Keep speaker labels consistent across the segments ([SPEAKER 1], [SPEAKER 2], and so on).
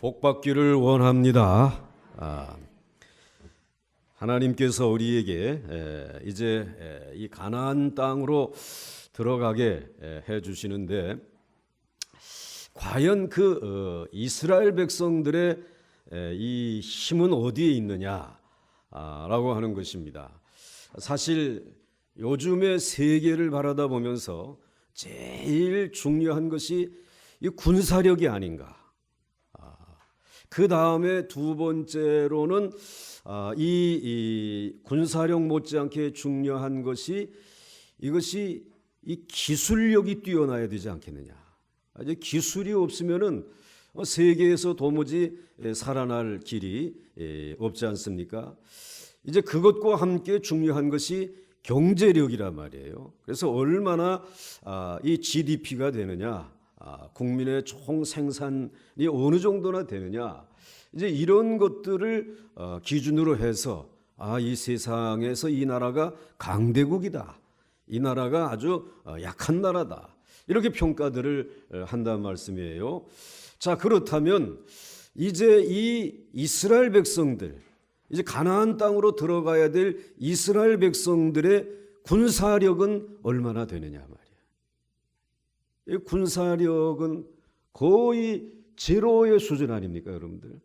[SPEAKER 1] 복 받기를 원합니다. 하나님께서 우리에게 이제 이 가나안 땅으로 들어가게 해 주시는데, 과연 그 이스라엘 백성들의 이 힘은 어디에 있느냐라고 하는 것입니다. 사실 요즘의 세계를 바라다 보면서 제일 중요한 것이 이 군사력이 아닌가. 그 다음에 두 번째로는 이 군사력 못지않게 중요한 것이 이것이 이 기술력이 뛰어나야 되지 않겠느냐. 이제 기술이 없으면은 세계에서 도무지 살아날 길이 없지 않습니까? 이제 그것과 함께 중요한 것이 경제력이란 말이에요. 그래서 얼마나 이 GDP가 되느냐, 국민의 총 생산이 어느 정도나 되느냐, 이제 이런 것들을 기준으로 해서 이 세상에서 이 나라가 강대국이다, 이 나라가 아주 약한 나라다, 이렇게 평가들을 한다는 말씀이에요. 자, 그렇다면 이제 이 이스라엘 백성들, 이제 가나안 땅으로 들어가야 될 이스라엘 백성들의 군사력은 얼마나 되느냐 말이에요. 이 군사력은 거의 제로의 수준 아닙니까, 여러분들?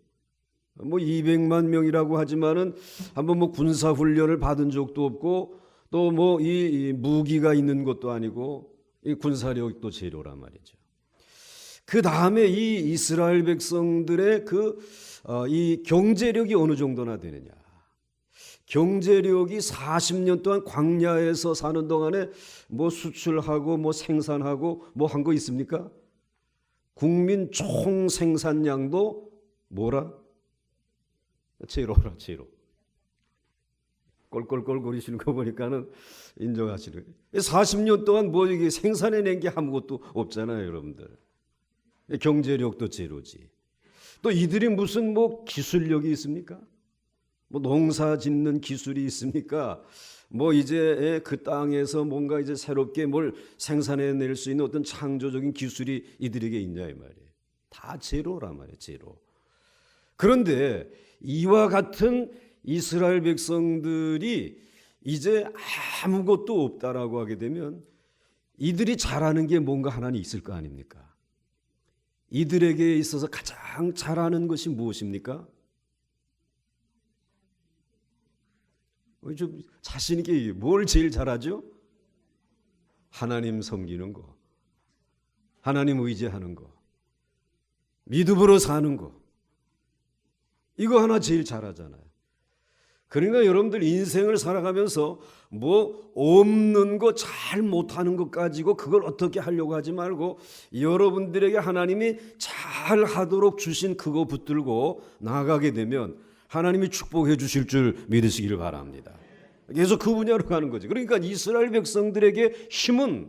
[SPEAKER 1] 뭐 200만 명이라고 하지만은 한번 뭐 군사 훈련을 받은 적도 없고, 또 뭐 이 무기가 있는 것도 아니고, 이 군사력도 제로란 말이죠. 그 다음에 이 이스라엘 백성들의 이 경제력이 어느 정도나 되느냐. 경제력이 40년 동안 광야에서 사는 동안에 뭐 수출하고 뭐 생산하고 뭐 한 거 있습니까? 국민 총 생산량도 뭐라? 제로라, 제로. 꼴꼴꼴 거리시는 거 보니까는 인정하시는 거예요. 40년 동안 뭐 이게 생산해낸 게 아무것도 없잖아요, 여러분들. 경제력도 제로지. 또 이들이 무슨 뭐 기술력이 있습니까? 뭐 농사 짓는 기술이 있습니까? 뭐 이제 그 땅에서 뭔가 이제 새롭게 뭘 생산해낼 수 있는 어떤 창조적인 기술이 이들에게 있냐 이 말이에요. 다 제로란 말이에요, 제로. 그런데 이와 같은 이스라엘 백성들이 이제 아무것도 없다라고 하게 되면 이들이 잘하는 게 뭔가 하나는 있을 거 아닙니까? 이들에게 있어서 가장 잘하는 것이 무엇입니까? 좀 자신 있게 뭘 제일 잘하죠? 하나님 섬기는 거, 하나님 의지하는 거, 믿음으로 사는 거, 이거 하나 제일 잘하잖아요. 그러니까 여러분들 인생을 살아가면서 뭐 없는 거 잘 못하는 것 가지고 그걸 어떻게 하려고 하지 말고, 여러분들에게 하나님이 잘 하도록 주신 그거 붙들고 나아가게 되면 하나님이 축복해 주실 줄 믿으시기를 바랍니다. 계속 그 분야로 가는 거죠. 그러니까 이스라엘 백성들에게 힘은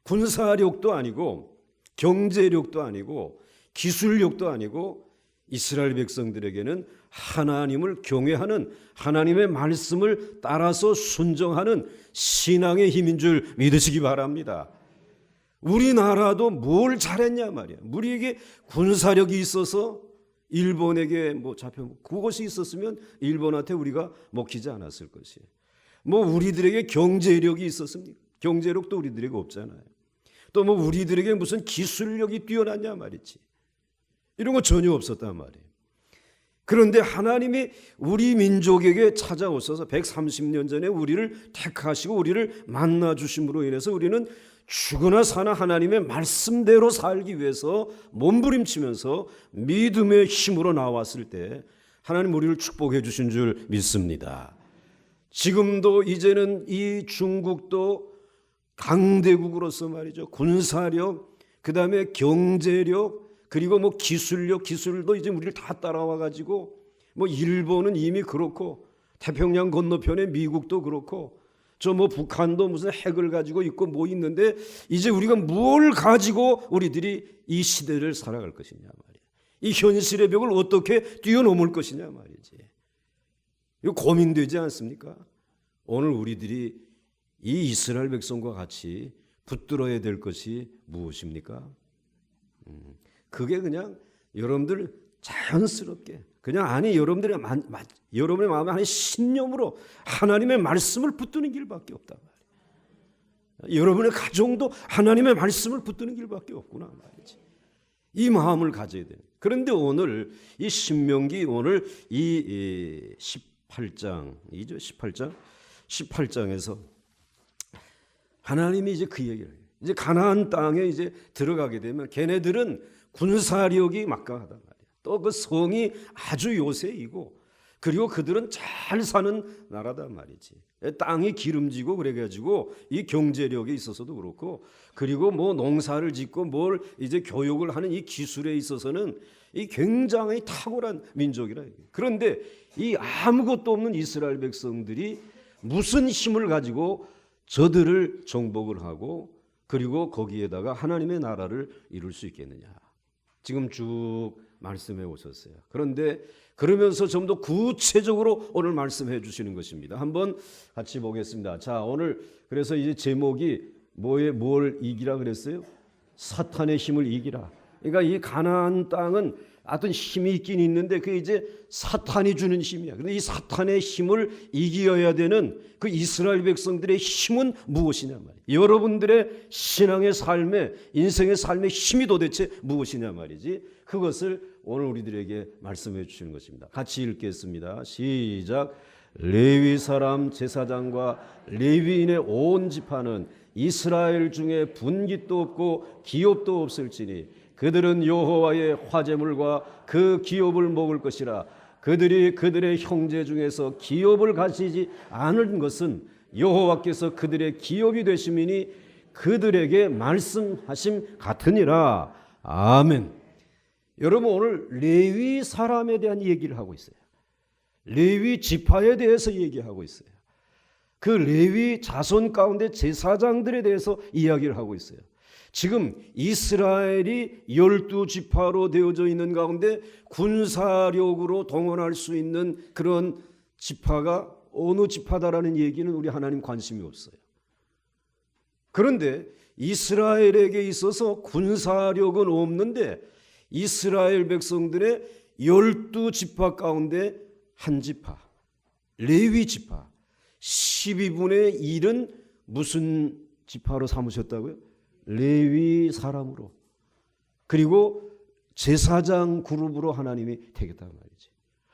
[SPEAKER 1] 군사력도 아니고 경제력도 아니고 기술력도 아니고, 이스라엘 백성들에게는 하나님을 경외하는, 하나님의 말씀을 따라서 순종하는 신앙의 힘인 줄 믿으시기 바랍니다. 우리나라도 뭘 잘했냐 말이야. 우리에게 군사력이 있어서 일본에게 뭐 잡혀, 그것이 있었으면 일본한테 우리가 먹히지 않았을 것이에요. 뭐 우리들에게 경제력이 있었습니까? 경제력도 우리들에게 없잖아요. 또 뭐 우리들에게 무슨 기술력이 뛰어났냐 말이지. 이런 거 전혀 없었단 말이에요. 그런데 하나님이 우리 민족에게 찾아오셔서 130년 전에 우리를 택하시고 우리를 만나 주심으로 인해서 우리는 죽으나 사나 하나님의 말씀대로 살기 위해서 몸부림치면서 믿음의 힘으로 나왔을 때 하나님 우리를 축복해 주신 줄 믿습니다. 지금도 이제는 이 중국도 강대국으로서 말이죠, 군사력, 그 다음에 경제력, 그리고 뭐 기술도 이제 우리를 다 따라와 가지고, 뭐 일본은 이미 그렇고 태평양 건너편에 미국도 그렇고 저 뭐 북한도 무슨 핵을 가지고 있고 뭐 있는데, 이제 우리가 뭘 가지고 우리들이 이 시대를 살아갈 것이냐 말이야. 이 현실의 벽을 어떻게 뛰어넘을 것이냐 말이지. 이거 고민되지 않습니까? 오늘 우리들이 이 이스라엘 백성과 같이 붙들어야 될 것이 무엇입니까? 그게 그냥 여러분들 자연스럽게 그냥 여러분의 마음에 하나의 신념으로 하나님의 말씀을 붙드는 길밖에 없단 말이에요. 여러분의 가정도 하나님의 말씀을 붙드는 길밖에 없구나 말이지. 이 마음을 가져야 돼요. 그런데 오늘 이 신명기 오늘 이 18장이죠. 18장에서 하나님이 이제 그 얘기를 해요. 이제 가나안 땅에 이제 들어가게 되면 걔네들은 군사력이 막강하단 말이에요. 또 그 성이 아주 요새이고 그리고 그들은 잘 사는 나라단 말이지. 땅이 기름지고 그래가지고 이 경제력에 있어서도 그렇고 그리고 뭐 농사를 짓고 뭘 이제 교육을 하는 이 기술에 있어서는 이 굉장히 탁월한 민족이라. 그런데 이 아무것도 없는 이스라엘 백성들이 무슨 힘을 가지고 저들을 정복을 하고 그리고 거기에다가 하나님의 나라를 이룰 수 있겠느냐. 지금 쭉 말씀해 오셨어요. 그런데 그러면서 좀 더 구체적으로 오늘 말씀해 주시는 것입니다. 한번 같이 보겠습니다. 자, 오늘 그래서 이제 제목이 뭘 이기라 그랬어요? 사탄의 힘을 이기라. 그러니까 이 가나안 땅은 어떤 힘이 있긴 있는데 그게 이제 사탄이 주는 힘이야. 그런데 이 사탄의 힘을 이겨야 되는 그 이스라엘 백성들의 힘은 무엇이냐 말이야. 여러분들의 신앙의 삶에 인생의 삶의 힘이 도대체 무엇이냐 말이지. 그것을 오늘 우리들에게 말씀해 주시는 것입니다. 같이 읽겠습니다. 시작. 레위 사람 제사장과 레위인의 온 지파는 이스라엘 중에 분깃도 없고 기업도 없을지니 그들은 여호와의 화제물과 그 기업을 먹을 것이라. 그들이 그들의 형제 중에서 기업을 가지지 않은 것은 여호와께서 그들의 기업이 되심이니 그들에게 말씀하심 같으니라. 아멘. 여러분 오늘 레위 사람에 대한 얘기를 하고 있어요. 레위 지파에 대해서 얘기하고 있어요. 그 레위 자손 가운데 제사장들에 대해서 이야기를 하고 있어요. 지금 이스라엘이 12지파로 되어져 있는 가운데 군사력으로 동원할 수 있는 그런 지파가 어느 지파다라는 얘기는 우리 하나님 관심이 없어요. 그런데 이스라엘에게 있어서 군사력은 없는데 이스라엘 백성들의 12지파 가운데 한 지파, 레위 지파 12분의 1은 무슨 지파로 삼으셨다고요? 레위 사람으로. 그리고 제사장 그룹으로 하나님이 되겠다는 말이지.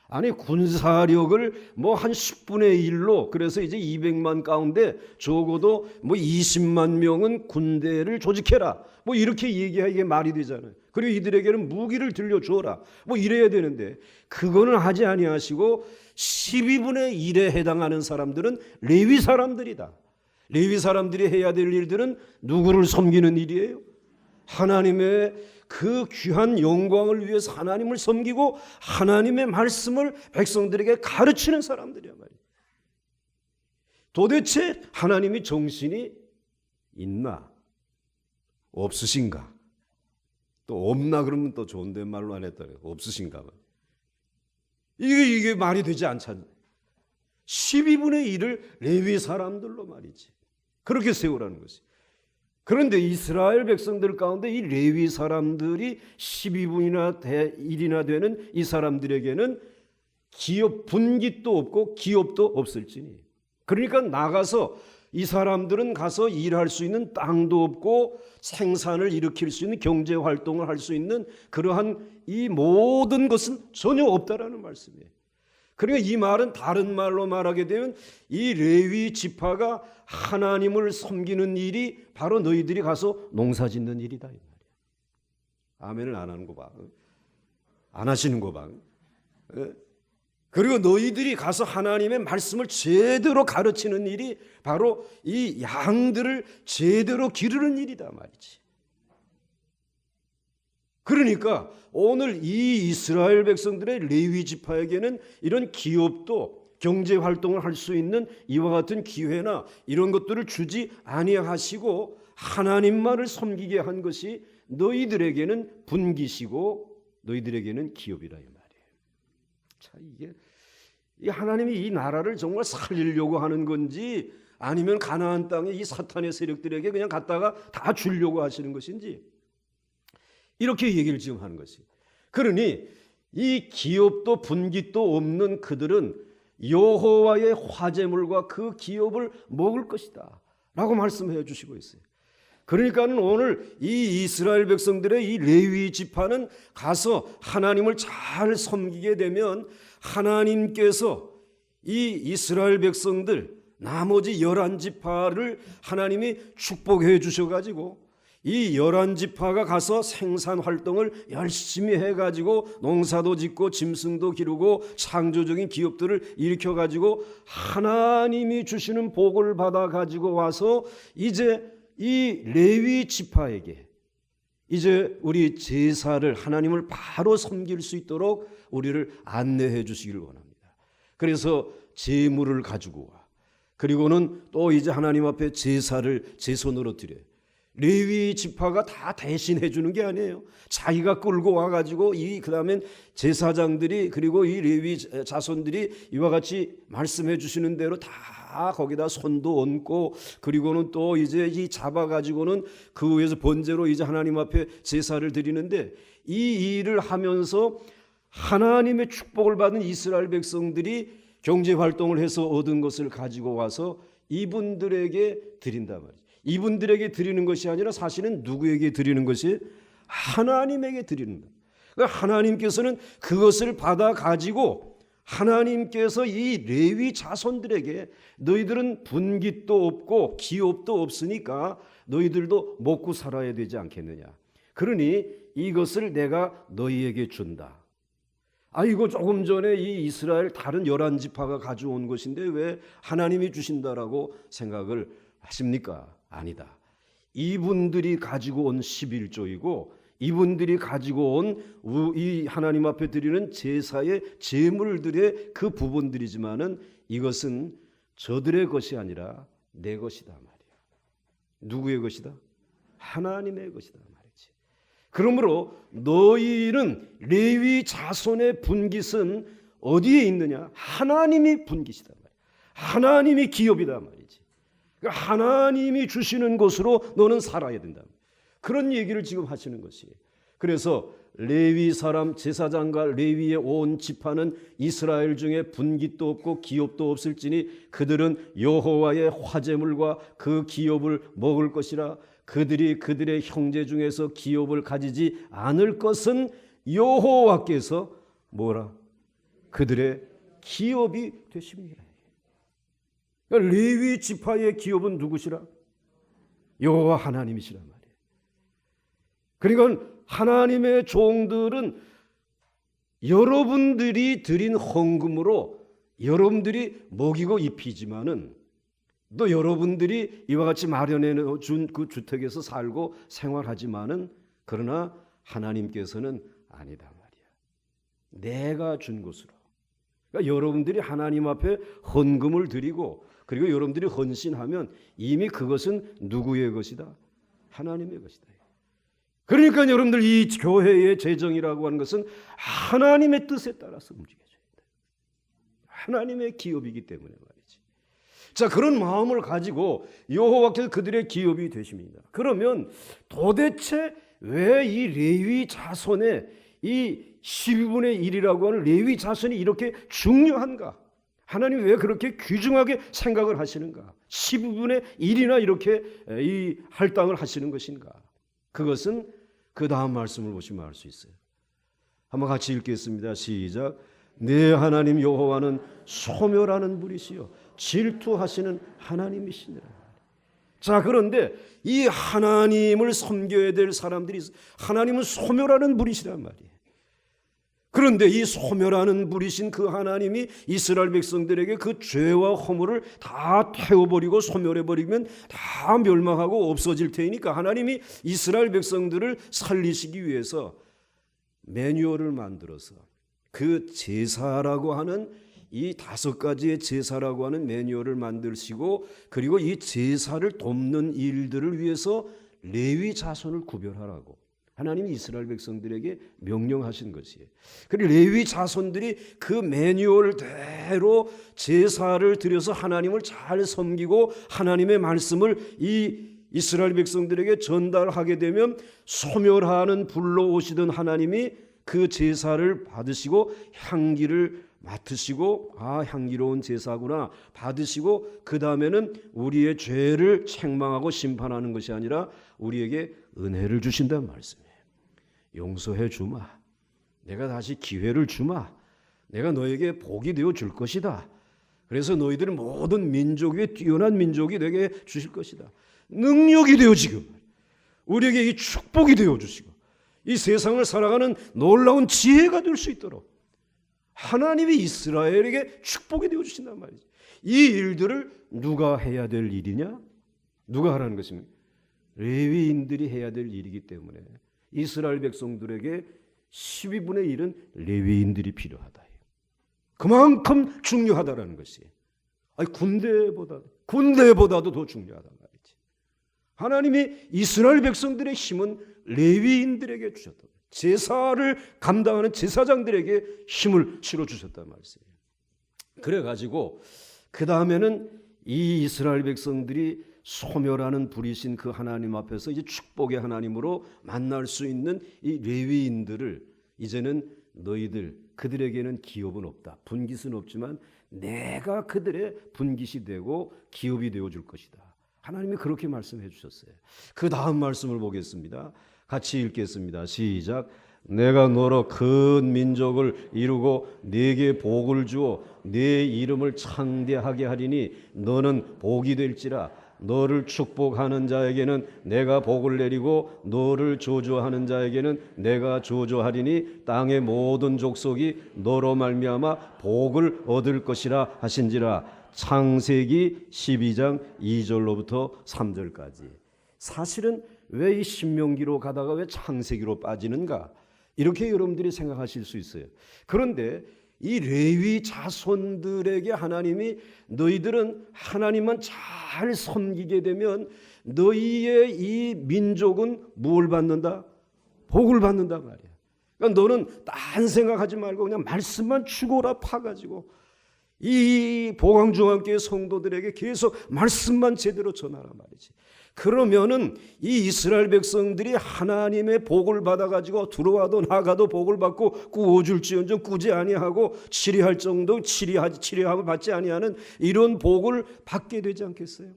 [SPEAKER 1] 아니 군사력을 뭐 한 10분의 1로 그래서 이제 200만 가운데 적어도 뭐 20만 명은 군대를 조직해라. 뭐 이렇게 얘기하기에 말이 되잖아요. 그리고 이들에게는 무기를 들려주어라. 뭐 이래야 되는데 그거는 하지 아니하시고 12분의 1에 해당하는 사람들은 레위 사람들이다. 레위 사람들이 해야 될 일들은 누구를 섬기는 일이에요? 하나님의 그 귀한 영광을 위해서 하나님을 섬기고 하나님의 말씀을 백성들에게 가르치는 사람들이야 말이에요. 도대체 하나님이 정신이 있나? 없으신가? 또 없나 그러면 또 좋은데 말로 안 했다. 없으신가? 이게 말이 되지 않잖아요. 12분의 1을 레위 사람들로 말이지. 그렇게 세우라는 것이. 그런데 이스라엘 백성들 가운데 이 레위 사람들이 12분이나 1이나 되는 이 사람들에게는 기업 분깃도 없고 기업도 없을지니. 그러니까 나가서 이 사람들은 가서 일할 수 있는 땅도 없고 생산을 일으킬 수 있는 경제 활동을 할 수 있는 그러한 이 모든 것은 전혀 없다라는 말씀이에요. 그러니까 이 말은 다른 말로 말하게 되면 이 레위 지파가 하나님을 섬기는 일이 바로 너희들이 가서 농사 짓는 일이다 이 말이야. 아멘을 안 하는 거 봐. 안 하시는 거 봐. 그리고 너희들이 가서 하나님의 말씀을 제대로 가르치는 일이 바로 이 양들을 제대로 기르는 일이다 말이지. 그러니까 오늘 이 이스라엘 백성들의 레위 지파에게는 이런 기업도 경제 활동을 할 수 있는 이와 같은 기회나 이런 것들을 주지 아니하시고 하나님만을 섬기게 한 것이 너희들에게는 분깃이고 너희들에게는 기업이라 이 말이에요. 자, 이게 하나님이 이 나라를 정말 살리려고 하는 건지 아니면 가나안 땅에 이 사탄의 세력들에게 그냥 갖다가 다 주려고 하시는 것인지 이렇게 얘기를 지금 하는 것이. 그러니 이 기업도 분깃도 없는 그들은 여호와의 화제물과 그 기업을 먹을 것이다 라고 말씀해 주시고 있어요. 그러니까 오늘 이 이스라엘 백성들의 이 레위 지파는 가서 하나님을 잘 섬기게 되면 하나님께서 이 이스라엘 백성들 나머지 11지파를 하나님이 축복해 주셔가지고 이 11지파가 가서 생산 활동을 열심히 해가지고 농사도 짓고 짐승도 기르고 창조적인 기업들을 일으켜가지고 하나님이 주시는 복을 받아가지고 와서 이제 이 레위 지파에게 이제 우리 제사를 하나님을 바로 섬길 수 있도록 우리를 안내해 주시기를 원합니다. 그래서 제물을 가지고 와. 그리고는 또 이제 하나님 앞에 제사를 제 손으로 드려요. 레위 지파가 다 대신해 주는 게 아니에요. 자기가 끌고 와가지고 그다음엔 제사장들이 그리고 이 레위 자손들이 이와 같이 말씀해 주시는 대로 다 거기다 손도 얹고 그리고는 또 이제 이 잡아가지고는 그 위에서 번제로 이제 하나님 앞에 제사를 드리는데 이 일을 하면서 하나님의 축복을 받은 이스라엘 백성들이 경제 활동을 해서 얻은 것을 가지고 와서 이분들에게 드린단 말이죠. 이분들에게 드리는 것이 아니라 사실은 누구에게 드리는 것이 하나님에게 드리는 거예요. 그러니까 하나님께서는 그것을 받아 가지고 하나님께서 이 레위 자손들에게 너희들은 분깃도 없고 기업도 없으니까 너희들도 먹고 살아야 되지 않겠느냐. 그러니 이것을 내가 너희에게 준다. 이거 조금 전에 이 이스라엘 다른 11지파가 가져온 것인데 왜 하나님이 주신다라고 생각을 하십니까? 아니다. 이분들이 가지고 온 11조이고 이분들이 가지고 온 이 하나님 앞에 드리는 제사의 제물들의 그 부분들이지만은 이것은 저들의 것이 아니라 내 것이다 말이야. 누구의 것이다? 하나님의 것이다 말이지. 그러므로 너희는 레위 자손의 분깃은 어디에 있느냐? 하나님이 분깃이다 말이야. 하나님이 기업이다 말이지. 하나님이 주시는 것으로 너는 살아야 된다. 그런 얘기를 지금 하시는 것이에요. 그래서 레위 사람 제사장과 레위의 온 지파는 이스라엘 중에 분깃도 없고 기업도 없을지니 그들은 여호와의 화제물과 그 기업을 먹을 것이라. 그들이 그들의 형제 중에서 기업을 가지지 않을 것은 여호와께서 뭐라? 그들의 기업이 되십니다. 그러니까 레위 지파의 기업은 누구시라? 여호와 하나님이시란 말이에요. 그러니까 하나님의 종들은 여러분들이 드린 헌금으로 여러분들이 먹이고 입히지만은 또 여러분들이 이와 같이 마련해 준 그 주택에서 살고 생활하지만은 그러나 하나님께서는 아니다 말이야. 내가 준 것으로. 그러니까 여러분들이 하나님 앞에 헌금을 드리고 그리고 여러분들이 헌신하면 이미 그것은 누구의 것이다? 하나님의 것이다. 그러니까 여러분들 이 교회의 재정이라고 하는 것은 하나님의 뜻에 따라서 움직여져야 된다. 하나님의 기업이기 때문에 말이지. 자, 그런 마음을 가지고 여호와께서 그들의 기업이 되십니다. 그러면 도대체 왜 이 레위 자손의 이 12분의 1이라고 하는 레위 자손이 이렇게 중요한가? 하나님이 왜 그렇게 귀중하게 생각을 하시는가? 12분의 1이나 이렇게 이 할당을 하시는 것인가? 그것은 그 다음 말씀을 보시면 알 수 있어요. 한번 같이 읽겠습니다. 시작. 내 하나님 여호와는 소멸하는 분이시요 질투하시는 하나님이시니라. 자, 그런데 이 하나님을 섬겨야 될 사람들이 하나님은 소멸하는 분이시란 말이에요. 그런데 이 소멸하는 분이신 그 하나님이 이스라엘 백성들에게 그 죄와 허물을 다 태워버리고 소멸해버리면 다 멸망하고 없어질 테니까 하나님이 이스라엘 백성들을 살리시기 위해서 매뉴얼을 만들어서 그 제사라고 하는 이 5가지의 제사라고 하는 매뉴얼을 만드시고 그리고 이 제사를 돕는 일들을 위해서 레위 자손을 구별하라고 하나님이 이스라엘 백성들에게 명령하신 것이에요. 그리고 레위 자손들이 그 매뉴얼대로 제사를 드려서 하나님을 잘 섬기고 하나님의 말씀을 이 이스라엘 백성들에게 전달하게 되면 소멸하는 불로 오시던 하나님이 그 제사를 받으시고 향기를 맡으시고 향기로운 제사구나 받으시고 그 다음에는 우리의 죄를 책망하고 심판하는 것이 아니라 우리에게 은혜를 주신다는 말씀이에요. 용서해 주마. 내가 다시 기회를 주마. 내가 너에게 복이 되어 줄 것이다. 그래서 너희들은 모든 민족 위에 뛰어난 민족이 되게 주실 것이다. 능력이 되어 지금 우리에게 이 축복이 되어 주시고 이 세상을 살아가는 놀라운 지혜가 될 수 있도록 하나님이 이스라엘에게 축복이 되어 주신단 말이지. 이 일들을 누가 해야 될 일이냐? 누가 하라는 것입니까? 레위인들이 해야 될 일이기 때문에 이스라엘 백성들에게 12분의 1은 레위인들이 필요하다. 그만큼 중요하다라는 것이. 아니 군대보다도 더 중요하단 말이지. 하나님이 이스라엘 백성들의 힘은 레위인들에게 주셨다. 제사를 감당하는 제사장들에게 힘을 실어 주셨단 말이에요. 그래가지고 그 다음에는 이 이스라엘 백성들이 소멸하는 불이신 그 하나님 앞에서 이제 축복의 하나님으로 만날 수 있는 이 레위인들을 이제는 너희들 그들에게는 기업은 없다. 분깃은 없지만 내가 그들의 분깃이 되고 기업이 되어줄 것이다. 하나님이 그렇게 말씀해 주셨어요. 그 다음 말씀을 보겠습니다. 같이 읽겠습니다. 시작. 내가 너로 큰 민족을 이루고 네게 복을 주어 네 이름을 창대하게 하리니 너는 복이 될지라. 너를 축복하는 자에게는 내가 복을 내리고 너를 저주하는 자에게는 내가 저주하리니 땅의 모든 족속이 너로 말미암아 복을 얻을 것이라 하신지라. 창세기 12장 2절로부터 3절까지. 사실은 왜 이 신명기로 가다가 왜 창세기로 빠지는가? 이렇게 여러분들이 생각하실 수 있어요. 그런데 이 레위 자손들에게 하나님이 너희들은 하나님만 잘 섬기게 되면 너희의 이 민족은 뭘 받는다? 복을 받는다 말이야. 그러니까 너는 딴 생각하지 말고 그냥 말씀만 추고라 파가지고 이 보강중앙교회 성도들에게 계속 말씀만 제대로 전하라 말이지. 그러면은 이 이스라엘 백성들이 하나님의 복을 받아가지고 들어와도 나가도 복을 받고 꾸어줄지언정 꾸지 아니하고 치리할 정도 치리하고 받지 아니하는 이런 복을 받게 되지 않겠어요?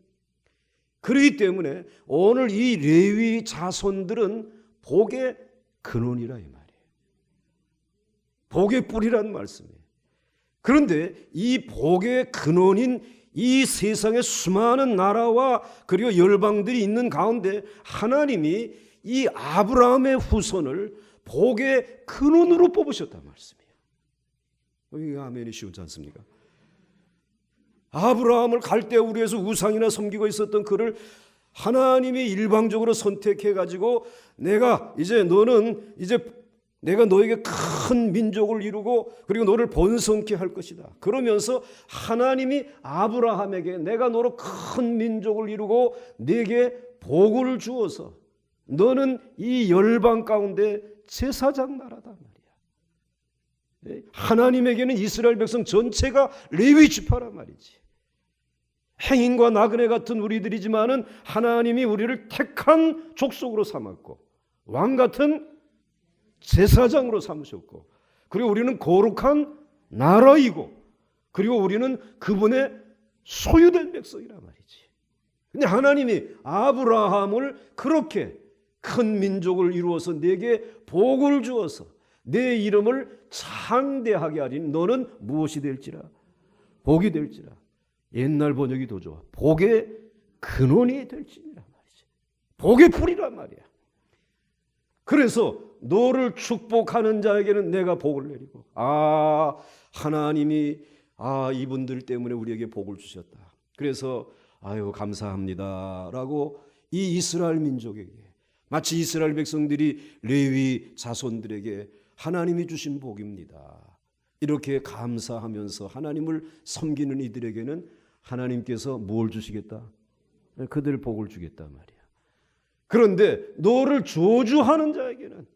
[SPEAKER 1] 그렇기 때문에 오늘 이 레위 자손들은 복의 근원이라 이 말이에요. 복의 뿌리라는 말씀이에요. 그런데 이 복의 근원인 이 세상의 수많은 나라와 그리고 열방들이 있는 가운데 하나님이 이 아브라함의 후손을 복의 근원으로 뽑으셨단 말씀이에요. 이게 아멘이 쉬우지 않습니까? 아브라함을 갈대 우리에서 우상이나 섬기고 있었던 그를 하나님이 일방적으로 선택해 가지고 내가 너에게 큰 민족을 이루고 그리고 너를 번성케 할 것이다. 그러면서 하나님이 아브라함에게 내가 너로 큰 민족을 이루고 네게 복을 주어서 너는 이 열방 가운데 제사장 나라다 말이야. 하나님에게는 이스라엘 백성 전체가 레위 지파란 말이지. 행인과 나그네 같은 우리들이지만은 하나님이 우리를 택한 족속으로 삼았고 왕 같은 제사장으로 삼으셨고 그리고 우리는 거룩한 나라이고 그리고 우리는 그분의 소유된 백성이란 말이지. 근데 하나님이 아브라함을 그렇게 큰 민족을 이루어서 내게 복을 주어서 내 이름을 창대하게 하리니 너는 무엇이 될지라? 복이 될지라. 옛날 번역이 더 좋아. 복의 근원이 될지라 말이지. 복의 뿌리란 말이야. 그래서 너를 축복하는 자에게는 내가 복을 내리고 하나님이 이분들 때문에 우리에게 복을 주셨다. 그래서 감사합니다라고 이 이스라엘 민족에게 마치 이스라엘 백성들이 레위 자손들에게 하나님이 주신 복입니다. 이렇게 감사하면서 하나님을 섬기는 이들에게는 하나님께서 뭘 주시겠다? 그들 복을 주겠다 말이야. 그런데 너를 저주하는 자에게는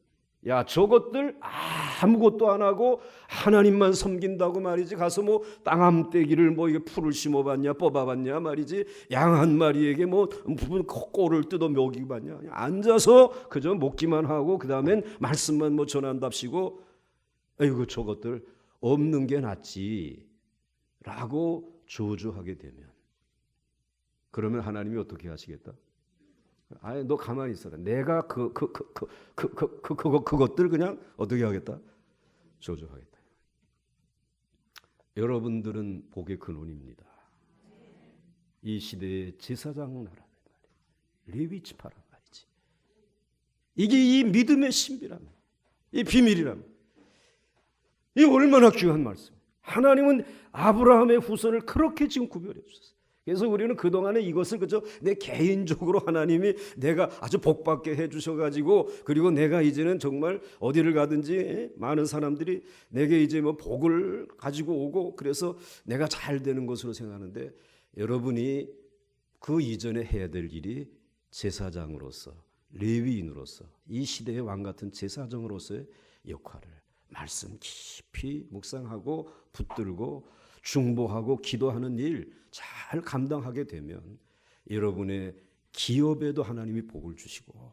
[SPEAKER 1] 야 저것들 아무것도 안 하고 하나님만 섬긴다고 말이지 가서 뭐 땅함떼기를 뭐 이게 풀을 심어봤냐 뽑아봤냐 말이지 양 한 마리에게 뭐 꼴을 뜯어 먹이봤냐 그냥 앉아서 그저 먹기만 하고 그 다음엔 말씀만 뭐 전한답시고 아이고 저것들 없는 게 낫지 라고 저주하게 되면 그러면 하나님이 어떻게 하시겠다? 아니 너 가만히 있어라. 내가 그것들 그냥 어떻게 하겠다? 저주하겠다. 여러분들은 복의 근원입니다. 이 시대의 제사장 나라는 레위 지파란 말이지. 이게 이 믿음의 신비라면, 이 비밀이라면, 이 얼마나 귀한 말씀. 하나님은 아브라함의 후손을 그렇게 지금 구별해 주셨어요. 그래서 우리는 그동안에 이것을 그저 내 개인적으로 하나님이 내가 아주 복받게 해주셔가지고 그리고 내가 이제는 정말 어디를 가든지 많은 사람들이 내게 이제 뭐 복을 가지고 오고 그래서 내가 잘 되는 것으로 생각하는데 여러분이 그 이전에 해야 될 일이 제사장으로서 레위인으로서 이 시대의 왕 같은 제사장으로서의 역할을 말씀 깊이 묵상하고 붙들고 중보하고 기도하는 일 잘 감당하게 되면 여러분의 기업에도 하나님이 복을 주시고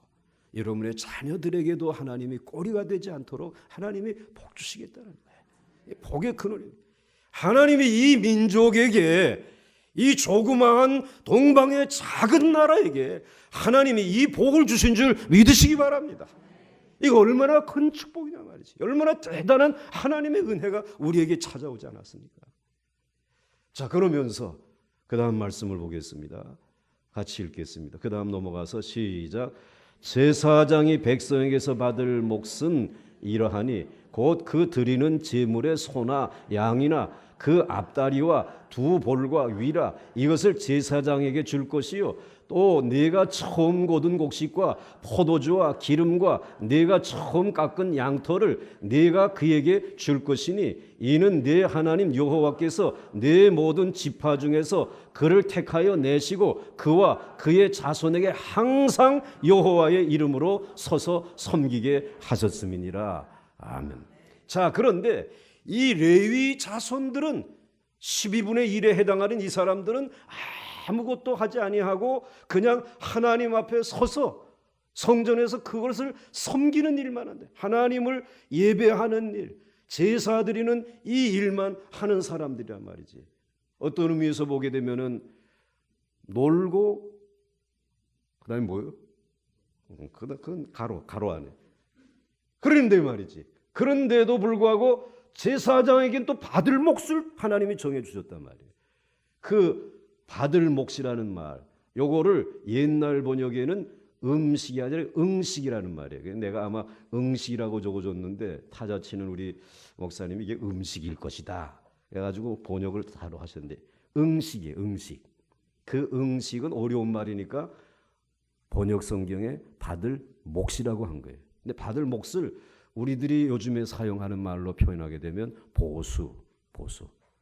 [SPEAKER 1] 여러분의 자녀들에게도 하나님이 꼬리가 되지 않도록 하나님이 복 주시겠다는 거예요. 복의 근원입니다. 하나님이 이 민족에게 이 조그마한 동방의 작은 나라에게 하나님이 이 복을 주신 줄 믿으시기 바랍니다. 이거 얼마나 큰 축복이냐 말이지. 얼마나 대단한 하나님의 은혜가 우리에게 찾아오지 않았습니까? 자, 그러면서 그 다음 말씀을 보겠습니다. 같이 읽겠습니다. 그 다음 넘어가서 시작. 제사장이 백성에게서 받을 몫은 이러하니 곧 그 드리는 제물의 소나 양이나 그 앞다리와 두 볼과 위라 이것을 제사장에게 줄 것이요 또 네가 처음 거둔 곡식과 포도주와 기름과 네가 처음 깎은 양털을 네가 그에게 줄 것이니 이는 네 하나님 여호와께서 네 모든 지파 중에서 그를 택하여 내시고 그와 그의 자손에게 항상 여호와의 이름으로 서서 섬기게 하셨음이니라. 아멘. 자, 그런데 이 레위 자손들은 12분의 1에 해당하는 이 사람들은 아무것도 하지 아니하고 그냥 하나님 앞에 서서 성전에서 그것을 섬기는 일만 한데 하나님을 예배하는 일, 제사 드리는 이 일만 하는 사람들이란 말이지. 어떤 의미에서 보게 되면은 놀고 그다음에 뭐요? 그건 가로 안에. 그런데 말이지. 그런데도 불구하고 제사장에겐 또 받을 몫을 하나님이 정해 주셨단 말이에요. 그 받을 몫이라는 말, 요거를 옛날 번역에는 음식이 아니라 응식이라는 말이에요. 내가 아마 응식이라고 적어줬는데 타자치는 우리 목사님이 이게 음식일 것이다. 그래가지고 번역을 다로 하셨는데 응식이에요. 응식. 그 응식은 어려운 말이니까 번역 성경에 받을 몫이라고 한 거예요. 근데 받을 몫을 우리들이 요즘에 사용하는 말로 표현하게 되면 보수.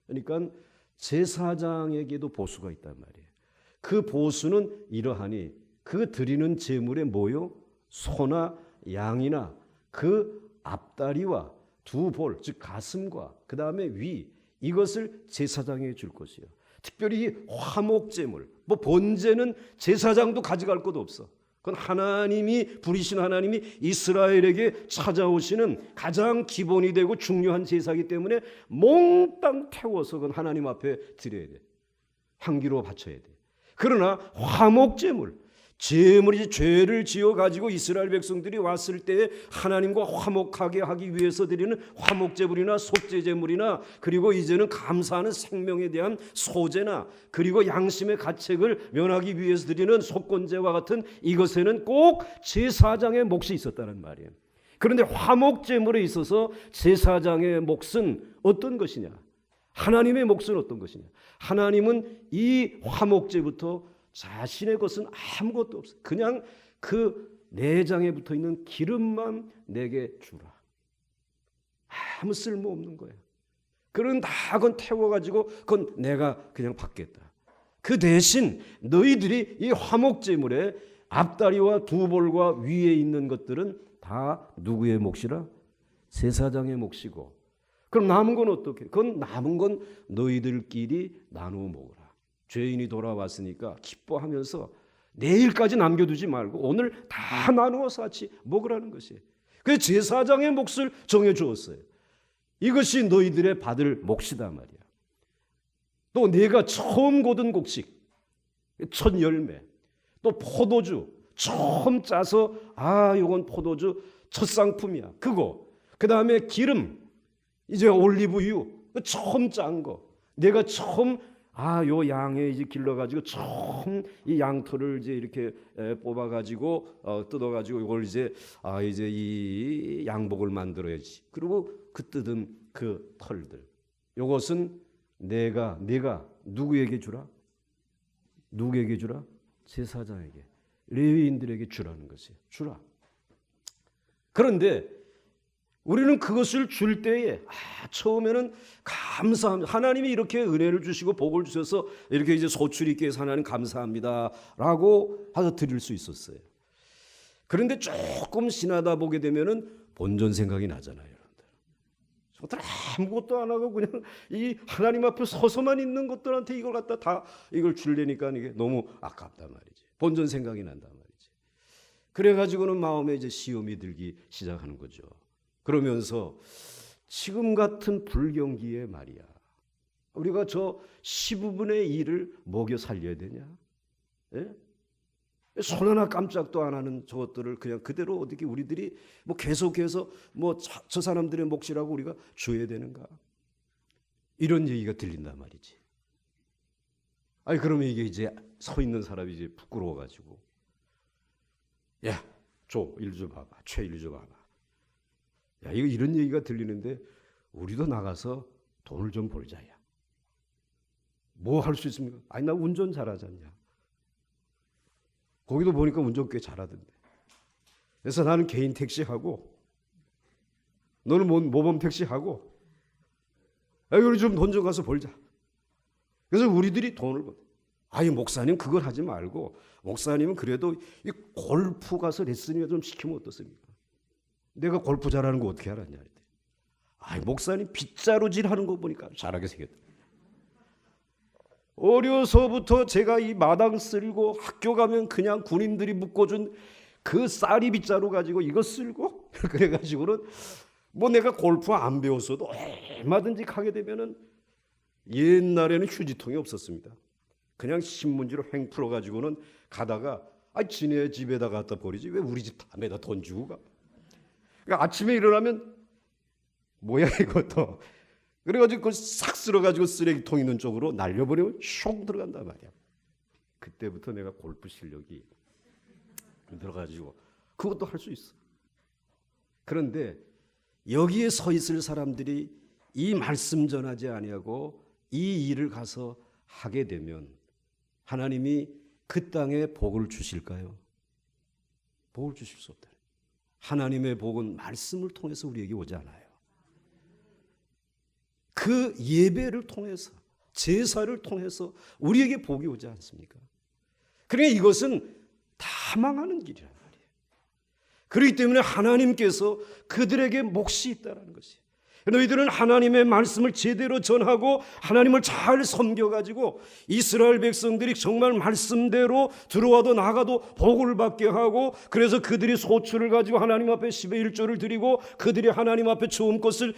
[SPEAKER 1] 그러니까 제사장에게도 보수가 있단 말이에요. 그 보수는 이러하니 그 드리는 제물에 뭐요? 소나 양이나 그 앞다리와 두 볼, 즉 가슴과 그 다음에 위 이것을 제사장에게 줄 것이요. 특별히 화목제물, 뭐 번제는 제사장도 가져갈 것도 없어. 그건 하나님이 부리신 하나님이 이스라엘에게 찾아오시는 가장 기본이 되고 중요한 제사이기 때문에 몽땅 태워서 그건 하나님 앞에 드려야 돼. 향기로 바쳐야 돼. 그러나 화목제물, 제물이 죄를 지어가지고 이스라엘 백성들이 왔을 때 하나님과 화목하게 하기 위해서 드리는 화목제물이나 속죄제물이나 그리고 이제는 감사하는 생명에 대한 소제나 그리고 양심의 가책을 면하기 위해서 드리는 속건제와 같은 이것에는 꼭 제사장의 몫이 있었다는 말이에요. 그런데 화목제물에 있어서 제사장의 몫은 어떤 것이냐? 하나님의 몫은 어떤 것이냐? 하나님은 이 화목제부터 자신의 것은 아무것도 없어요. 그냥 그 내장에 붙어있는 기름만 내게 주라. 아무 쓸모없는 거예요. 그런 다 그건 태워가지고 그건 내가 그냥 받겠다. 그 대신 너희들이 이 화목제물에 앞다리와 두 볼과 위에 있는 것들은 다 누구의 몫이라? 제사장의 몫이고 그럼 남은 건 어떻게? 그건 남은 건 너희들끼리 나누어 먹어라. 죄인이 돌아왔으니까 기뻐하면서 내일까지 남겨두지 말고 오늘 다 나누어서 같이 먹으라는 것이에요. 그래서 제사장의 몫을 정해주었어요. 이것이 너희들의 받을 몫이다 말이야. 또 내가 처음 거둔 곡식, 첫 열매, 또 포도주 처음 짜서 이건 포도주 첫 상품이야. 그거. 그 다음에 기름, 이제 올리브유 처음 짠 거. 내가 처음 요 양에 이제 길러가지고 처음 이 양털을 이제 이렇게 뽑아가지고 뜯어가지고 이걸 이제 이 양복을 만들어야지. 그리고 그 뜯은 그 털들. 요것은 내가 누구에게 주라? 누구에게 주라? 제사장에게, 레위인들에게 주라는 것이에요. 주라. 그런데 우리는 그것을 줄 때에 처음에는 감사합니다. 하나님이 이렇게 은혜를 주시고 복을 주셔서 이렇게 이제 소출 있게 해서 하나님 감사합니다라고 해서 드릴 수 있었어요. 그런데 조금 지나다 보게 되면은 본전 생각이 나잖아요, 여러분들. 저들 아무것도 안 하고 그냥 이 하나님 앞에 서서만 있는 것들한테 이걸 갖다 다 이걸 줄래니까 이게 너무 아깝단 말이지. 본전 생각이 난단 말이지. 그래가지고는 마음에 이제 시험이 들기 시작하는 거죠. 그러면서 지금 같은 불경기에 말이야, 우리가 저 15분의 1을 먹여 살려야 되냐? 예? 손 하나 깜짝도 안 하는 저것들을 그냥 그대로 어떻게 우리들이 뭐 계속해서 뭐 저 사람들의 몫이라고 우리가 줘야 되는가? 이런 얘기가 들린단 말이지. 그러면 이게 이제 서 있는 사람이 이제 부끄러워가지고, 야, 일로 좀 봐봐, 일로 좀 봐봐. 야, 이거 이런 얘기가 들리는데 우리도 나가서 돈을 좀 벌자야. 뭐 할 수 있습니까? 나 운전 잘하지 않냐. 거기도 보니까 운전 꽤 잘하던데. 그래서 나는 개인 택시하고 너는 모범 택시하고 우리 좀 돈 좀 가서 벌자. 그래서 우리들이 돈을 벌. 목사님 그걸 하지 말고 목사님은 그래도 이 골프 가서 레슨이나 좀 시키면 어떻습니까? 내가 골프 잘하는 거 어떻게 알았냐? 목사님 빗자루질 하는 거 보니까 잘하게 생겼다. 어려서부터 제가 이 마당 쓸고 학교 가면 그냥 군인들이 묶어준 그 쌀이 빗자루 가지고 이거 쓸고 그래가지고는 뭐 내가 골프 안 배웠어도 얼마든지 가게 되면은 옛날에는 휴지통이 없었습니다. 그냥 신문지로 횡 풀어가지고는 가다가 지네 집에다 갖다 버리지 왜 우리 집 담에다 돈 주고 가? 그러니까 아침에 일어나면 뭐야 이것도 그래가지고 그걸 싹 쓸어가지고 쓰레기통 있는 쪽으로 날려버리면 숑 들어간단 말이야. 그때부터 내가 골프 실력이 들어가지고 그것도 할 수 있어. 그런데 여기에 서 있을 사람들이 이 말씀 전하지 아니하고 이 일을 가서 하게 되면 하나님이 그 땅에 복을 주실까요? 복을 주실 수 없다. 하나님의 복은 말씀을 통해서 우리에게 오지 않아요. 그 예배를 통해서 제사를 통해서 우리에게 복이 오지 않습니까? 그러니까 이것은 다 망하는 길이란 말이에요. 그렇기 때문에 하나님께서 그들에게 몫이 있다는 것이에요. 너희들은 하나님의 말씀을 제대로 전하고 하나님을 잘 섬겨가지고 이스라엘 백성들이 정말 말씀대로 들어와도 나가도 복을 받게 하고 그래서 그들이 소출을 가지고 하나님 앞에 10의 1조를 드리고 그들이 하나님 앞에 좋은 것을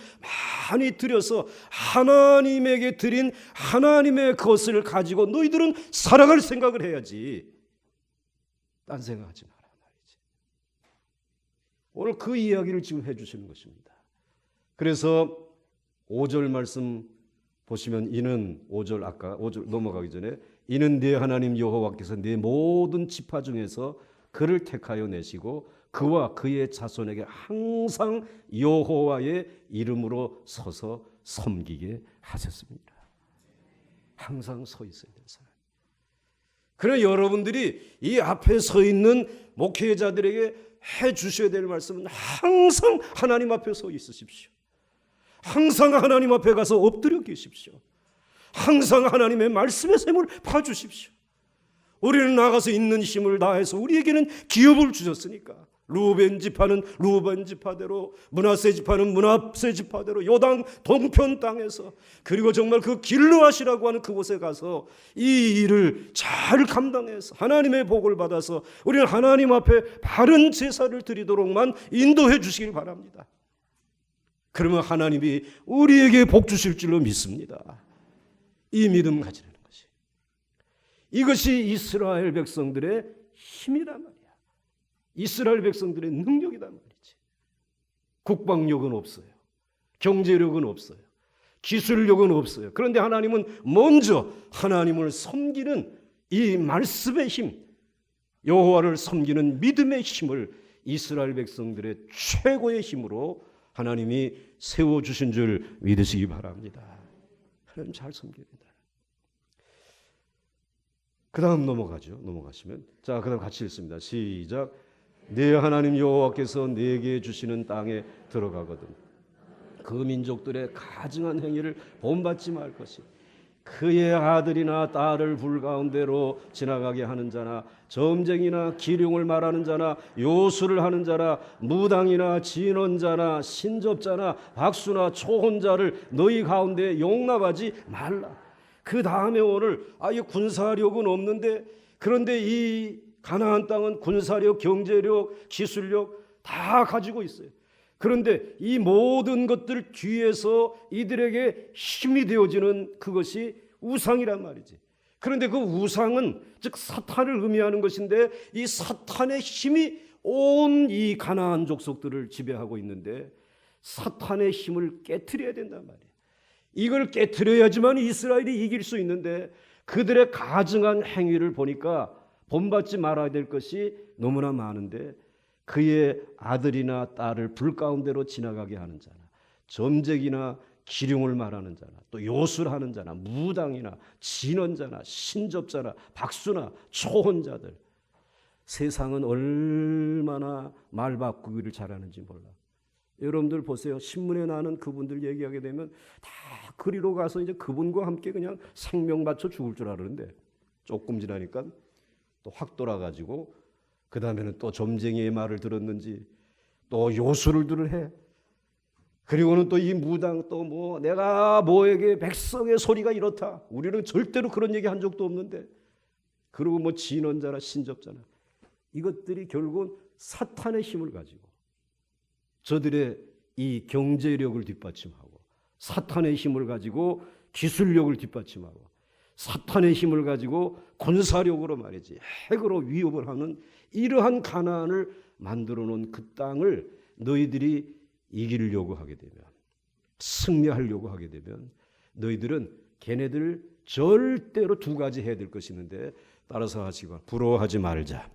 [SPEAKER 1] 많이 드려서 하나님에게 드린 하나님의 것을 가지고 너희들은 살아갈 생각을 해야지. 딴 생각하지 마라 말이지. 오늘 그 이야기를 지금 해주시는 것입니다. 그래서 5절 말씀 보시면 이는 5절 아까 5절 넘어가기 전에 이는 네 하나님 여호와께서 네 모든 지파 중에서 그를 택하여 내시고 그와 그의 자손에게 항상 여호와의 이름으로 서서 섬기게 하셨습니다. 항상 서 있어야 되는 사람. 그러나 여러분들이 이 앞에 서 있는 목회자들에게 해 주셔야 될 말씀은 항상 하나님 앞에 서 있으십시오. 항상 하나님 앞에 가서 엎드려 계십시오. 항상 하나님의 말씀의 셈을 봐주십시오. 우리는 나가서 있는 힘을 다해서 우리에게는 기업을 주셨으니까 루벤 지파는 루벤 지파대로, 므낫세 지파는 므낫세 지파대로 요단 동편 땅에서, 그리고 정말 그 길르앗이라고 하는 그곳에 가서 이 일을 잘 감당해서 하나님의 복을 받아서 우리는 하나님 앞에 바른 제사를 드리도록만 인도해 주시길 바랍니다. 그러면 하나님이 우리에게 복 주실 줄로 믿습니다. 이 믿음 가지라는 것이, 이것이 이스라엘 백성들의 힘이란 말이야. 이스라엘 백성들의 능력이란 말이지. 국방력은 없어요. 경제력은 없어요. 기술력은 없어요. 그런데 하나님은 먼저 하나님을 섬기는 이 말씀의 힘, 여호와를 섬기는 믿음의 힘을 이스라엘 백성들의 최고의 힘으로 하나님이 세워주신 줄 믿으시기 바랍니다. 하나님 잘 섬겨야 된다. 그 다음 넘어가시면, 자, 그 다음 같이 읽습니다. 시작. 내 하나님 여호와께서 내게 주시는 땅에 들어가거든 그 민족들의 가증한 행위를 본받지 말 것이, 그의 아들이나 딸을 불 가운데로 지나가게 하는 자나 점쟁이나 기륭을 말하는 자나 요술을 하는 자나 무당이나 진언자나 신접자나 박수나 초혼자를 너희 가운데 용납하지 말라. 그 다음에 오늘 아예 군사력은 없는데, 그런데 이 가나안 땅은 군사력, 경제력, 기술력 다 가지고 있어요. 그런데 이 모든 것들 뒤에서 이들에게 힘이 되어지는 그것이 우상이란 말이지. 그런데 그 우상은 즉 사탄을 의미하는 것인데, 이 사탄의 힘이 온 이 가나안 족속들을 지배하고 있는데 사탄의 힘을 깨트려야 된단 말이에요. 이걸 깨트려야지만 이스라엘이 이길 수 있는데, 그들의 가증한 행위를 보니까 본받지 말아야 될 것이 너무나 많은데, 그의 아들이나 딸을 불 가운데로 지나가게 하는 자나 점쟁이나 기륭을 말하는 자나 또 요술하는 자나 무당이나 진언자나 신접자나 박수나 초혼자들, 세상은 얼마나 말 바꾸기를 잘하는지 몰라. 여러분들 보세요. 신문에 나는 그분들 얘기하게 되면 다 그리로 가서 이제 그분과 함께 그냥 생명 바쳐 죽을 줄 알았는데, 조금 지나니까 또 확 돌아가지고 그 다음에는 또 점쟁이의 말을 들었는지 또 요술을 들을. 그리고는 또 이 무당 또 뭐 내가 뭐에게 백성의 소리가 이렇다. 우리는 절대로 그런 얘기 한 적도 없는데. 그리고 뭐 진언자나 신접자나, 이것들이 결국은 사탄의 힘을 가지고 저들의 이 경제력을 뒷받침하고, 사탄의 힘을 가지고 기술력을 뒷받침하고, 사탄의 힘을 가지고 군사력으로 말이지 핵으로 위협을 하는 이러한 가나안을 만들어 놓은 그 땅을 너희들이 이기려고 하게 되면, 승리하려고 하게 되면 너희들은 걔네들 절대로 두 가지 해야 될 것이 있는데, 따라서 하시고, 부러워하지 말자,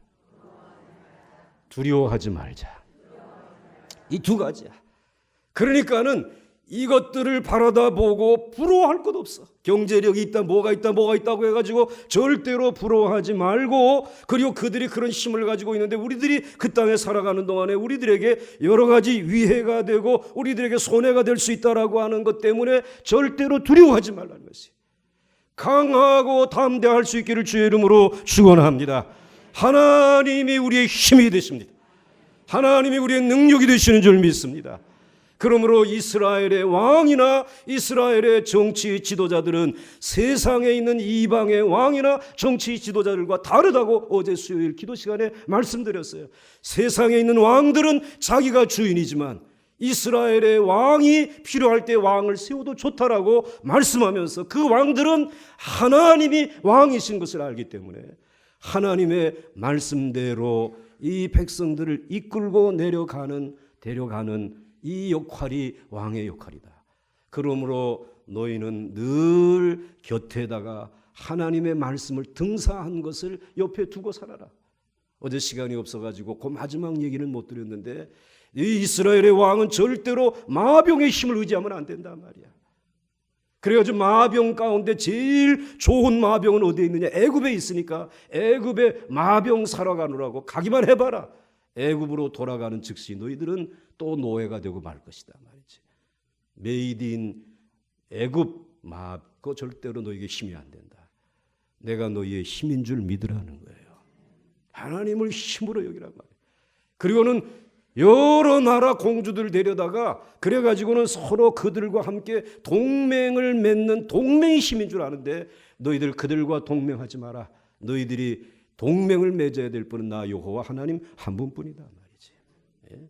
[SPEAKER 1] 두려워하지 말자. 이 두 가지야. 그러니까는 이것들을 바라다 보고 부러워할 것 없어. 경제력이 있다, 뭐가 있다고 해가지고 절대로 부러워하지 말고, 그리고 그들이 그런 힘을 가지고 있는데 우리들이 그 땅에 살아가는 동안에 우리들에게 여러 가지 위해가 되고 우리들에게 손해가 될 수 있다라고 하는 것 때문에 절대로 두려워하지 말라는 것이, 강하고 담대할 수 있기를 주의 이름으로 축원합니다. 하나님이 우리의 힘이 되십니다. 하나님이 우리의 능력이 되시는 줄 믿습니다. 그러므로 이스라엘의 왕이나 이스라엘의 정치 지도자들은 세상에 있는 이방의 왕이나 정치 지도자들과 다르다고 어제 수요일 기도 시간에 말씀드렸어요. 세상에 있는 왕들은 자기가 주인이지만 이스라엘의 왕이 필요할 때 왕을 세워도 좋다라고 말씀하면서, 그 왕들은 하나님이 왕이신 것을 알기 때문에 하나님의 말씀대로 이 백성들을 이끌고 데려가는 이 역할이 왕의 역할이다. 그러므로 너희는 늘 곁에다가 하나님의 말씀을 등사한 것을 옆에 두고 살아라. 어제 시간이 없어가지고 그 마지막 얘기는 못 드렸는데, 이 이스라엘의 왕은 절대로 마병의 힘을 의지하면 안 된단 말이야. 그래가지고 마병 가운데 제일 좋은 마병은 어디에 있느냐? 애굽에 있으니까 애굽에 마병 살아가느라고 가기만 해봐라. 애굽으로 돌아가는 즉시 너희들은 또 노예가 되고 말 것이다 말이지. 메이드 인 애굽 그거 절대로 너에게 힘이 안 된다. 내가 너희의 힘인 줄 믿으라는 거예요. 하나님을 힘으로 여기란 말이에요. 그리고는 여러 나라 공주들 데려다가 그래가지고는 서로 그들과 함께 동맹을 맺는 동맹이 힘인 줄 아는데 너희들 그들과 동맹하지 마라. 너희들이 동맹을 맺어야 될 분은 나 여호와 하나님 한 분뿐이다 말이지. 예?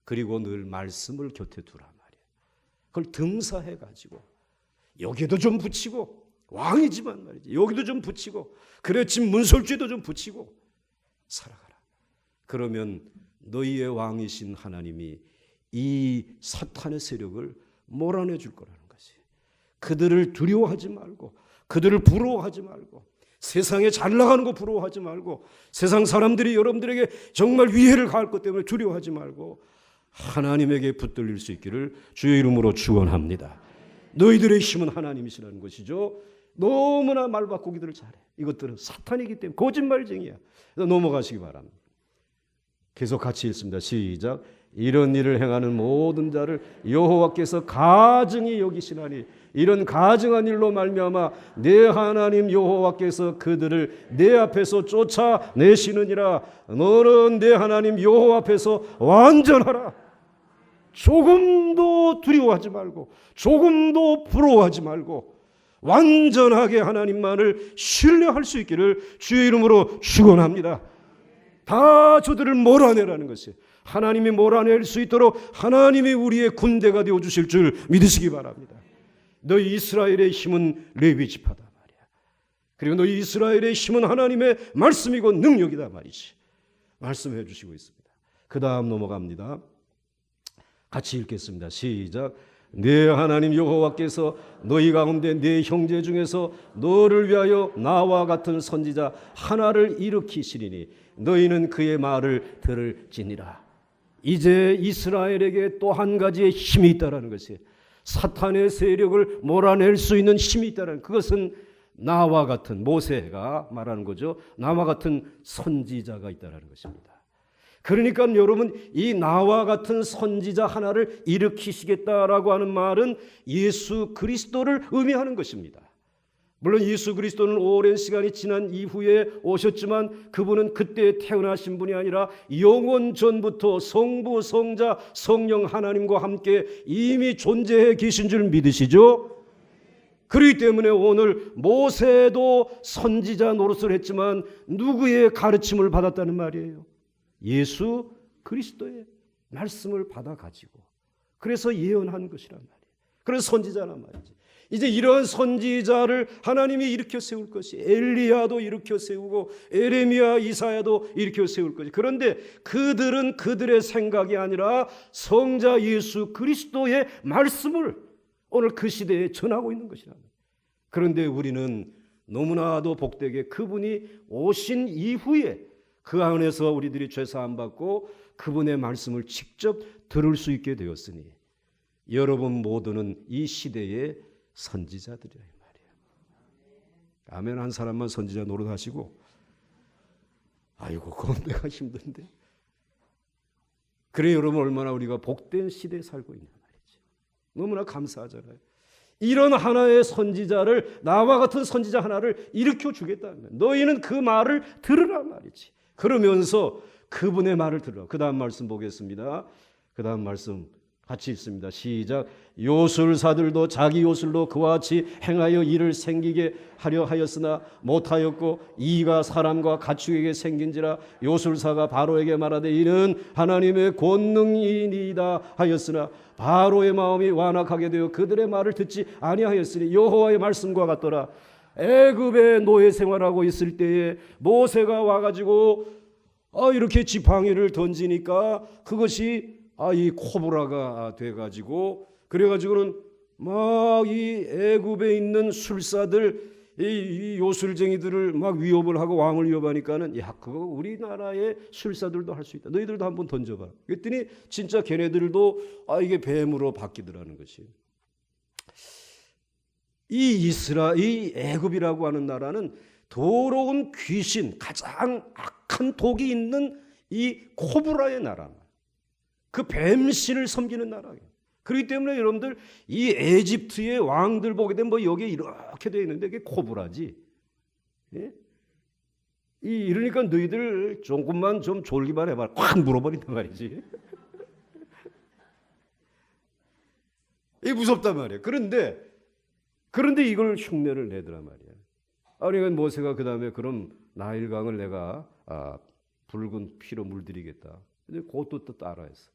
[SPEAKER 1] 그리고 늘 말씀을 곁에 두라 말이야. 그걸 등사해가지고 여기도 좀 붙이고 왕이지만 말이지 여기도 좀 붙이고 그래 집 문설주에도 좀 붙이고 살아가라. 그러면 너희의 왕이신 하나님이 이 사탄의 세력을 몰아내 줄 거라는 것이. 그들을 두려워하지 말고 그들을 부러워하지 말고 세상에 잘 나가는 거 부러워하지 말고 세상 사람들이 여러분들에게 정말 위해를 가할 것 때문에 두려워하지 말고 하나님에게 붙들릴 수 있기를 주의 이름으로 축원합니다. 너희들의 힘은 하나님이시라는 것이죠. 너무나 말 바꾸기들을 잘해. 이것들은 사탄이기 때문에 거짓말쟁이야. 넘어가시기 바랍니다. 계속 같이 읽습니다. 시작. 이런 일을 행하는 모든 자를 여호와께서 가증히 여기시나니 이런 가증한 일로 말미암아 내 하나님 여호와께서 그들을 내 앞에서 쫓아내시느니라. 너는 내 하나님 여호와 앞에서 완전하라. 조금도 두려워하지 말고 조금도 부러워하지 말고 완전하게 하나님만을 신뢰할 수 있기를 주의 이름으로 축원합니다. 다 저들을 몰아내라는 것이 하나님이 몰아낼 수 있도록 하나님이 우리의 군대가 되어주실 줄 믿으시기 바랍니다. 너희 이스라엘의 힘은 레위 지파다 말이야. 그리고 너희 이스라엘의 힘은 하나님의 말씀이고 능력이다 말이지. 말씀해 주시고 있습니다. 그 다음 넘어갑니다. 같이 읽겠습니다. 시작. 내 하나님 여호와께서 너희 가운데 내 형제 중에서 너를 위하여 나와 같은 선지자 하나를 일으키시리니 너희는 그의 말을 들을지니라. 이제 이스라엘에게 또 한 가지의 힘이 있다라는 것이 사탄의 세력을 몰아낼 수 있는 힘이 있다라는 그것은 나와 같은 모세가 말하는 거죠. 나와 같은 선지자가 있다라는 것입니다. 그러니까 여러분 이 나와 같은 선지자 하나를 일으키시겠다라고 하는 말은 예수 그리스도를 의미하는 것입니다. 물론 예수 그리스도는 오랜 시간이 지난 이후에 오셨지만 그분은 그때 태어나신 분이 아니라 영원 전부터 성부, 성자, 성령 하나님과 함께 이미 존재해 계신 줄 믿으시죠? 그렇기 때문에 오늘 모세도 선지자 노릇을 했지만 누구의 가르침을 받았다는 말이에요? 예수 그리스도의 말씀을 받아가지고 그래서 예언한 것이란 말이에요. 그래서 선지자란 말이지. 이제 이런 선지자를 하나님이 일으켜 세울 것이 엘리야도 일으켜 세우고 에레미야 이사야도 일으켜 세울 것이. 그런데 그들은 그들의 생각이 아니라 성자 예수 그리스도의 말씀을 오늘 그 시대에 전하고 있는 것이란 말이에요. 그런데 우리는 너무나도 복되게 그분이 오신 이후에 그 안에서 우리들이 죄사함 받고 그분의 말씀을 직접 들을 수 있게 되었으니 여러분 모두는 이 시대의 선지자들이라 이 말이에요. 아멘. 한 사람만 선지자 노릇하시고 아이고 그건 내가 힘든데. 그래 여러분 얼마나 우리가 복된 시대에 살고 있냐 말이지. 너무나 감사하잖아요. 이런 하나의 선지자를 나와 같은 선지자 하나를 일으켜 주겠다는 거예요. 너희는 그 말을 들으라 말이지. 그러면서 그분의 말을 들으라. 그 다음 말씀 보겠습니다. 그 다음 말씀 같이 읽습니다. 시작. 요술사들도 자기 요술로 그와 같이 행하여 이를 생기게 하려 하였으나 못하였고 이가 사람과 가축에게 생긴지라 요술사가 바로에게 말하되 이는 하나님의 권능이니이다 하였으나 바로의 마음이 완악하게 되어 그들의 말을 듣지 아니하였으니 여호와의 말씀과 같더라. 애굽에 노예 생활하고 있을 때에 모세가 와가지고 이렇게 지팡이를 던지니까 그것이 이 코브라가 돼가지고 그래가지고는 막 이 애굽에 있는 술사들 이 요술쟁이들을 막 위협을 하고 왕을 위협하니까는 야 그거 우리나라의 술사들도 할 수 있다. 너희들도 한번 던져봐. 그랬더니 진짜 걔네들도 이게 뱀으로 바뀌더라는 것이. 이 애굽이라고 하는 나라는 더러운 귀신, 가장 악한 독이 있는 이 코브라의 나라. 그 뱀신을 섬기는 나라예요. 그렇기 때문에 여러분들 이 에집트의 왕들 보게 되면 뭐 여기에 이렇게 되어 있는데 이게 코브라지. 예? 이러니까 너희들 조금만 좀 졸기만 해봐. 확 물어버린단 말이지. 이게 무섭단 말이에요. 그런데 이걸 흉내를 내더란 말이에요. 그러니까 모세가 그 다음에 그럼 나일강을 내가 붉은 피로 물들이겠다. 근데 그것도 또 따라했어.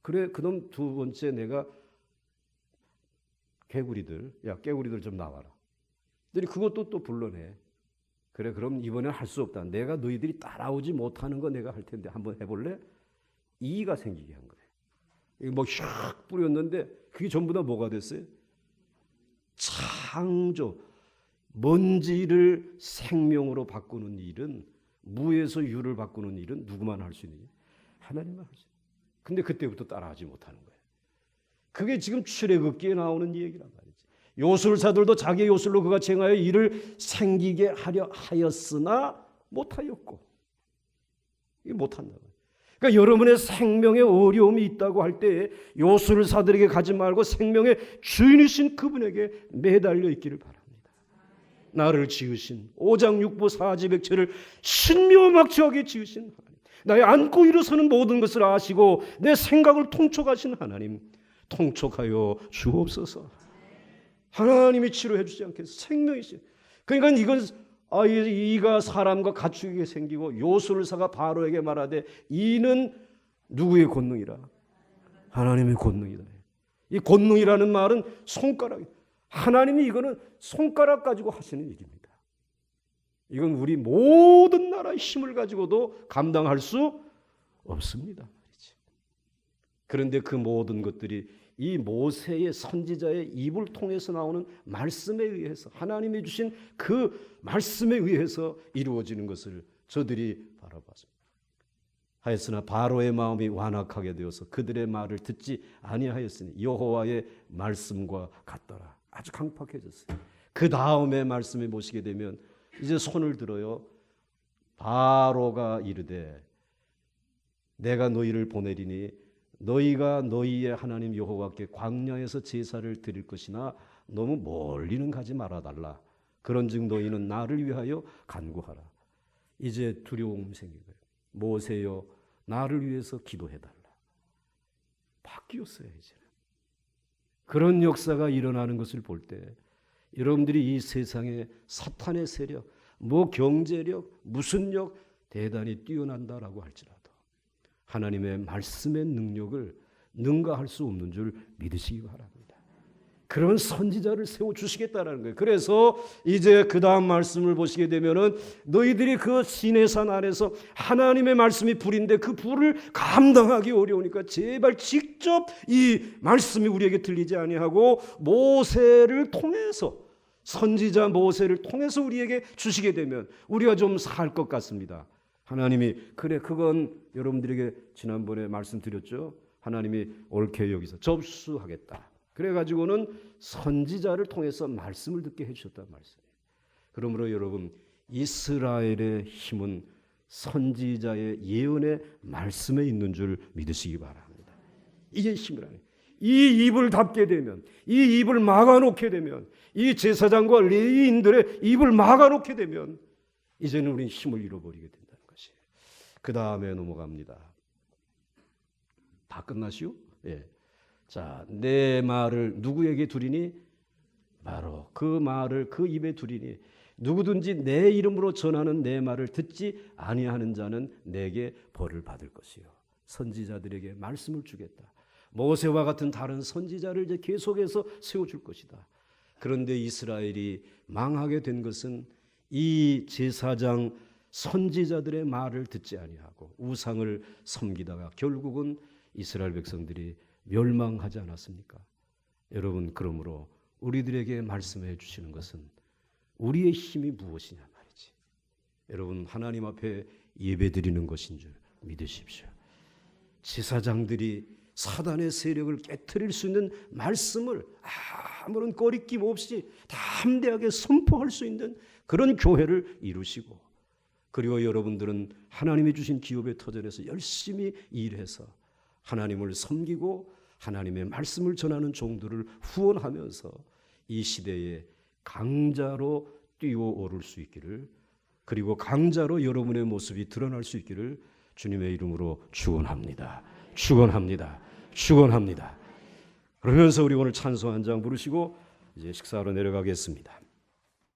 [SPEAKER 1] 그래, 그럼 두 번째 내가 깨구리들 좀 나와라. 근데 그것도 또 불러내. 그래, 그럼 이번엔 할 수 없다. 내가 너희들이 따라오지 못하는 거 내가 할 텐데 한번 해볼래? 이가 생기게 한 거예요. 이거 뭐 샥 뿌렸는데 그게 전부 다 뭐가 됐어요? 창조. 먼지를 생명으로 바꾸는 일은, 무에서 유를 바꾸는 일은 누구만 할 수 있느냐? 하나님만 할 수 있어요. 근데 그때부터 따라하지 못하는 거예요. 그게 지금 출애굽기에 나오는 얘기란 말이지. 요술사들도 자기 요술로 그가 행하여 이를 생기게 하려 하였으나 못하였고, 이게 못한다. 그러니까 여러분의 생명에 어려움이 있다고 할 때 요술사들에게 가지 말고 생명의 주인이신 그분에게 매달려 있기를 바랍니다. 나를 지으신 오장육부 사지백체를 신묘막측하게 지으신 하나님, 나의 안고 일어서는 모든 것을 아시고 내 생각을 통촉하신 하나님, 통촉하여 주옵소서. 하나님이 치료해 주지 않겠어. 생명이시. 그러니까 이건 이가 사람과 가축에게 생기고 요술사가 바로에게 말하되 이는 누구의 권능이라? 하나님의 권능이다. 이 권능이라는 말은 손가락. 하나님이 이거는 손가락 가지고 하시는 일입니다. 이건 우리 모든 나라의 힘을 가지고도 감당할 수 없습니다. 그런데 그 모든 것들이 이 모세의 선지자의 입을 통해서 나오는 말씀에 의해서, 하나님이 주신 그 말씀에 의해서 이루어지는 것을 저들이 바라봤습니다. 하였으나 바로의 마음이 완악하게 되어서 그들의 말을 듣지 아니하였으니 여호와의 말씀과 같더라. 아주 강팍해졌어요. 그 다음에 말씀에 보시게 되면 이제 손을 들어요. 바로가 이르되 내가 너희를 보내리니 너희가 너희의 하나님 여호와께 광야에서 제사를 드릴 것이나 너무 멀리는 가지 말아달라. 그런즉 너희는 나를 위하여 간구하라. 이제 두려움이 생긴 거예요. 모세여 나를 위해서 기도해달라. 바뀌었어요. 이제는. 그런 역사가 일어나는 것을 볼 때 여러분들이 이 세상에 사탄의 세력, 뭐 경제력, 무슨 력 대단히 뛰어난다라고 할지라도 하나님의 말씀의 능력을 능가할 수 없는 줄 믿으시기 바랍니다. 그런 선지자를 세워주시겠다라는 거예요. 그래서 이제 그 다음 말씀을 보시게 되면은 너희들이 그 시내산 안에서 하나님의 말씀이 불인데 그 불을 감당하기 어려우니까 제발 직접 이 말씀이 우리에게 들리지 아니하고 모세를 통해서, 선지자 모세를 통해서 우리에게 주시게 되면 우리가 좀 살 것 같습니다. 하나님이 그래, 그건 여러분들에게 지난번에 말씀드렸죠. 하나님이 옳게 여기서 접수하겠다. 그래가지고는 선지자를 통해서 말씀을 듣게 해주셨단 말씀이에요. 그러므로 여러분, 이스라엘의 힘은 선지자의 예언의 말씀에 있는 줄 믿으시기 바랍니다. 이게 힘이라는 거예요. 이 입을 닫게 되면, 이 입을 막아놓게 되면, 이 제사장과 레위인들의 입을 막아놓게 되면 이제는 우리는 힘을 잃어버리게 된다는 것이에요. 그 다음에 넘어갑니다. 다 끝나시오? 예. 자, 내 말을 누구에게 두리니? 바로 그 말을 그 입에 두리니 누구든지 내 이름으로 전하는 내 말을 듣지 아니하는 자는 내게 벌을 받을 것이요. 선지자들에게 말씀을 주겠다. 모세와 같은 다른 선지자를 이제 계속해서 세워줄 것이다. 그런데 이스라엘이 망하게 된 것은 이 제사장 선지자들의 말을 듣지 아니하고 우상을 섬기다가 결국은 이스라엘 백성들이 멸망하지 않았습니까? 여러분, 그러므로 우리들에게 말씀해 주시는 것은 우리의 힘이 무엇이냐 말이지. 여러분, 하나님 앞에 예배드리는 것인 줄 믿으십시오. 제사장들이 사단의 세력을 깨트릴 수 있는 말씀을 아무런 꺼리낌 없이 담대하게 선포할 수 있는 그런 교회를 이루시고, 그리고 여러분들은 하나님이 주신 기업의 터전에서 열심히 일해서 하나님을 섬기고 하나님의 말씀을 전하는 종들을 후원하면서 이 시대에 강자로 뛰어오를 수 있기를 그리고 강자로 여러분의 모습이 드러날 수 있기를 주님의 이름으로 축원합니다. 축원합니다. 축원합니다. 그러면서 우리 오늘 찬송 한 장 부르시고 이제 식사하러 내려가겠습니다.